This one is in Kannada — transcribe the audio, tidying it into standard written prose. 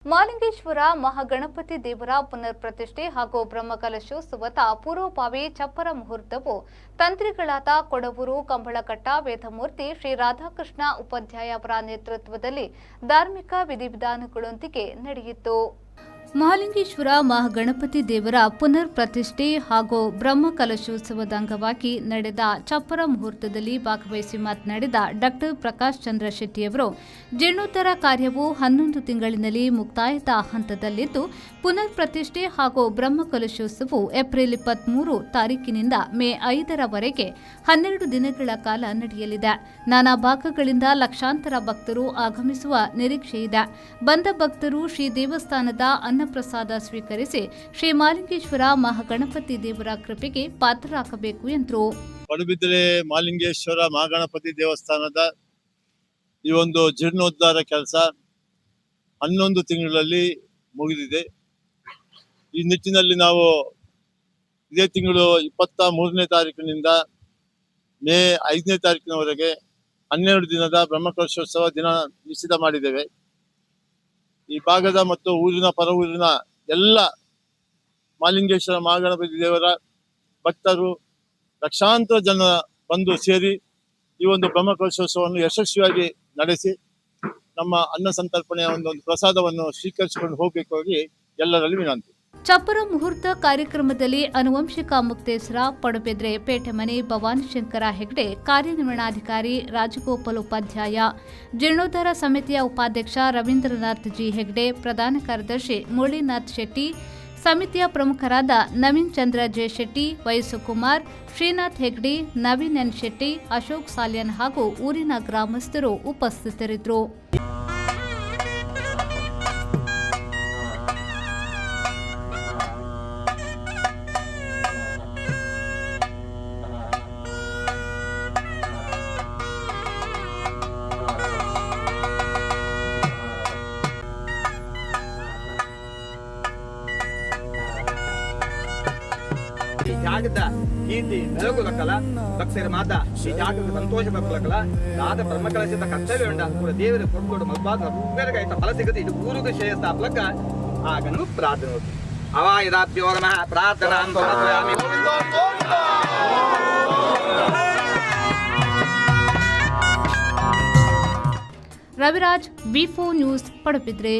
ಮಾಲಿಂಗೇಶ್ವರ ಮಹಾಗಣಪತಿ ದೇವರ ಪುನರ್ ಪ್ರತಿಷ್ಠೆ ಹಾಗೂ ಬ್ರಹ್ಮಕಲಶೋತ್ಸವದ ಪೂರ್ವಭಾವಿ ಚಪ್ಪರ ಮುಹೂರ್ತವು ತಂತ್ರಿಗಳಾದ ಕೊಡವೂರು ಕಂಬಳಕಟ್ಟ ವೇದಮೂರ್ತಿ ಶ್ರೀ ರಾಧಾಕೃಷ್ಣ ಉಪಾಧ್ಯಾಯ ಅವರ ನೇತೃತ್ವದಲ್ಲಿ ಧಾರ್ಮಿಕ ವಿಧಿವಿಧಾನಗಳೊಂದಿಗೆ ನಡೆಯಿತು. ಮಹಾಲಿಂಗೇಶ್ವರ ಮಹಾಗಣಪತಿ ದೇವರ ಪುನರ್ ಪ್ರತಿಷ್ಠೆ ಹಾಗೂ ಬ್ರಹ್ಮಕಲಶೋತ್ಸವದ ಅಂಗವಾಗಿ ನಡೆದ ಚಪ್ಪರ ಮುಹೂರ್ತದಲ್ಲಿ ಭಾಗವಹಿಸಿ ಮಾತನಾಡಿದ ಡಾ. ಪ್ರಕಾಶ್ ಚಂದ್ರ ಶೆಟ್ಟಿಯವರು, ಜೀರ್ಣೋದ್ಧಾರ ಕಾರ್ಯವು 11 ತಿಂಗಳಿನಲ್ಲಿ ಮುಕ್ತಾಯದ ಹಂತದಲ್ಲಿದ್ದು, ಪುನರ್ ಪ್ರತಿಷ್ಠೆ ಹಾಗೂ ಬ್ರಹ್ಮಕಲಶೋತ್ಸವವು ಏಪ್ರಿಲ್ 23 ತಾರೀಕಿನಿಂದ ಮೇ 5ರವರೆಗೆ 12 ದಿನಗಳ ಕಾಲ ನಡೆಯಲಿದೆ. ನಾನಾ ಭಾಗಗಳಿಂದ ಲಕ್ಷಾಂತರ ಭಕ್ತರು ಆಗಮಿಸುವ ನಿರೀಕ್ಷೆಯಿದೆ. ಬಂದ ಭಕ್ತರು ಶ್ರೀ ದೇವಸ್ಥಾನದ ಅನ್ನಪ್ರಸಾದ ಸ್ವೀಕರಿಸಿ ಶ್ರೀ ಮಾಲಿಂಗೇಶ್ವರ ಮಹಾಗಣಪತಿ ದೇವರ ಕೃಪೆಗೆ ಪಾತ್ರರಾಗಬೇಕು ಎಂದರು. ಪಡುಬಿದ್ರೆ ಮಾಲಿಂಗೇಶ್ವರ ಮಹಾಗಣಪತಿ ದೇವಸ್ಥಾನದ ಈ ಒಂದು ಜೀರ್ಣೋದ್ಧಾರ ಕೆಲಸ 11 ತಿಂಗಳಲ್ಲಿ ಮುಗಿದಿದೆ. ಈ ನಿಟ್ಟಿನಲ್ಲಿ ನಾವು ಇದೇ ತಿಂಗಳು 23ನೇ ತಾರೀಕಿನಿಂದ ಮೇ 5ನೇ ತಾರೀಕಿನವರೆಗೆ 12 ದಿನದ ಬ್ರಹ್ಮಕಲಶೋತ್ಸವ ದಿನ ನಿಶ್ಚಿತ ಮಾಡಿದ್ದೇವೆ. ಈ ಭಾಗದ ಮತ್ತು ಊರಿನ ಪರ ಊರಿನ ಎಲ್ಲ ಮಾಲಿಂಗೇಶ್ವರ ಮಹಾಗಣಪತಿ ದೇವರ ಭಕ್ತರು ಲಕ್ಷಾಂತರ ಜನ ಬಂದು ಸೇರಿ ಈ ಒಂದು ಬ್ರಹ್ಮಕಲಶೋತ್ಸವವನ್ನು ಯಶಸ್ವಿಯಾಗಿ ನಡೆಸಿ ನಮ್ಮ ಅನ್ನ ಸಂತರ್ಪಣೆಯ ಒಂದು ಪ್ರಸಾದವನ್ನು ಸ್ವೀಕರಿಸಿಕೊಂಡು ಹೋಗಬೇಕಾಗಿ ಎಲ್ಲರಲ್ಲಿ ವಿನಂತಿ. ಚಪ್ಪರ ಮುಹೂರ್ತ ಕಾರ್ಯಕ್ರಮದಲ್ಲಿ ಆನುವಂಶಿಕ ಮುಕ್ತೇಶ್ವರ ಪಡುಬಿದ್ರೆ ಪೇಟೆಮನೆ ಭವಾನಿಶಂಕರ ಹೆಗ್ಡೆ, ಕಾರ್ಯನಿರ್ವಹಣಾಧಿಕಾರಿ ರಾಜಗೋಪಾಲ್ ಉಪಾಧ್ಯಾಯ, ಜೀರ್ಣೋದ್ಧಾರ ಸಮಿತಿಯ ಉಪಾಧ್ಯಕ್ಷ ರವೀಂದ್ರನಾಥ್ ಜಿ ಹೆಗ್ಡೆ, ಪ್ರಧಾನ ಕಾರ್ಯದರ್ಶಿ ಮುರಳೀನಾಥ್ ಶೆಟ್ಟಿ, ಸಮಿತಿಯ ಪ್ರಮುಖರಾದ ನವೀನ್ ಚಂದ್ರ ಜೆ ಶೆಟ್ಟಿ, ವಯಸ್ಸು ಕುಮಾರ್, ಶ್ರೀನಾಥ್ ಹೆಗ್ಡೆ, ನವೀನ್ ಎನ್ ಶೆಟ್ಟಿ, ಅಶೋಕ್ ಸಾಲ್ಯನ್ ಹಾಗೂ ಊರಿನ ಗ್ರಾಮಸ್ಥರು ಉಪಸ್ಥಿತರಿದ್ದರು. ಈ ಜಾಗದ ಕೀರ್ತಿ ನೆಲಗೊಳ್ಳಕಲ ಭಕ್ತರ ಮಾತ ಈ ಜಾಗದ ಸಂತೋಷ ಬರ್ಕೊಳಕಲ ರಾಧ ಬ್ರಹ್ಮಕಲಶದ ಕರ್ತವ್ಯ ಉಂಡ ಕೂಡ ದೇವರ ಕೊಟ್ಟು ಮಲ್ಪಾದ ಉಪಕಾರಕಾಯ್ತ ಫಲ ಸಿಗುತ್ತೆ. ಇದು ಊರುಗ ಶ್ರೇಯಸ್ಸ ಅಪ್ಲಕ ಆಗನು ಪ್ರಾರ್ಥನೆ ಹೋಗಿ ಅವಾಯುಧಾಭ್ಯೋ ನಮಃ ಪ್ರಾರ್ಥನಾ ರವಿರಾಜ್, ವಿ4 ನ್ಯೂಸ್, ಪಡುಬಿದ್ರೆ.